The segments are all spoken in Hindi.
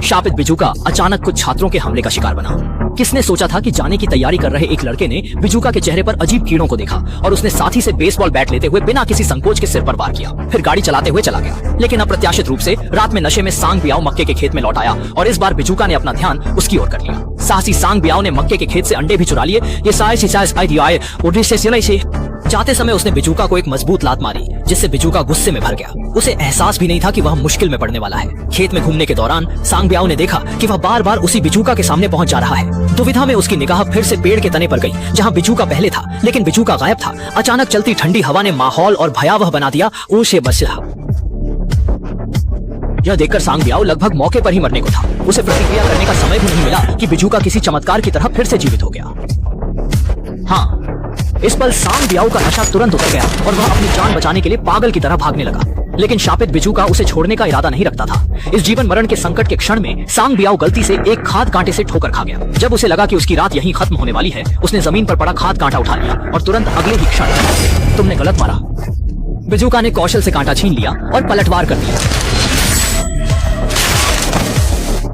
शापित बिजूका अचानक कुछ छात्रों के हमले का शिकार बना। किसने सोचा था कि जाने की तैयारी कर रहे एक लड़के ने बिजूका के चेहरे पर अजीब कीड़ों को देखा और उसने साथी से बेसबॉल बैट लेते हुए बिना किसी संकोच के सिर पर वार किया, फिर गाड़ी चलाते हुए चला गया। लेकिन अप्रत्याशित रूप से रात में नशे में सांग बियाओ मक्के के खेत में लौट आया और इस बार बिजूका ने अपना ध्यान उसकी ओर कर लिया। साहसी सांग बियाओ ने मक्के के खेत से अंडे भी चुरा लिए। जाते समय उसने बिजूका को एक मजबूत लात मारी जिससे बिजूका गुस्से में भर गया। उसे एहसास भी नहीं था कि वह मुश्किल में पड़ने वाला है। खेत में घूमने के दौरान सांग बियाओ ने देखा कि वह बार बार उसी बिजूका के सामने पहुंच जा रहा है। दुविधा में उसकी निगाह फिर से पेड़ के तने पर गई जहां बिजूका पहले था, लेकिन बिजूका गायब था। अचानक चलती ठंडी हवा ने माहौल और भयावह बना दिया। उसे बच रहा यह देखकर सांग बियाओ लगभग मौके पर ही मरने को था। उसे प्रतिक्रिया करने का समय भी नहीं मिला कि बिजूका किसी चमत्कार की तरह फिर से जीवित हो गया। हाँ, इस पल सांग बियाओ का नशा तुरंत उतर गया और वह अपनी जान बचाने के लिए पागल की तरह भागने लगा। लेकिन शापित बिजूका उसे छोड़ने का इरादा नहीं रखता था। इस जीवन मरण के संकट के क्षण में सांग बियाओ गलती से एक खाद कांटे से ठोकर खा गया। जब उसे लगा कि उसकी रात यहीं खत्म होने वाली है, उसने जमीन पर पड़ा खाद कांटा उठा लिया और तुरंत अगले ही क्षण तुमने गलत मारा। बिजूका ने कौशल से कांटा छीन लिया और पलटवार कर दिया।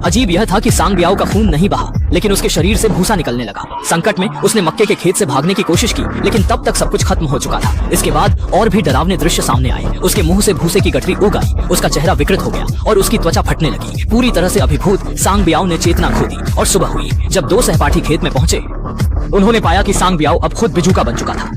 अजीब यह था कि सांग बियाओ का खून नहीं बहा, लेकिन उसके शरीर से भूसा निकलने लगा। संकट में उसने मक्के के खेत से भागने की कोशिश की, लेकिन तब तक सब कुछ खत्म हो चुका था। इसके बाद और भी डरावने दृश्य सामने आए। उसके मुंह से भूसे की गठरी उग आई, उसका चेहरा विकृत हो गया और उसकी त्वचा फटने लगी। पूरी तरह से अभिभूत सांग बियाओ ने चेतना खो दी और सुबह हुई। जब दो सहपाठी खेत में पहुंचे, उन्होंने पाया कि सांग बियाओ अब खुद बिजूका बन चुका था।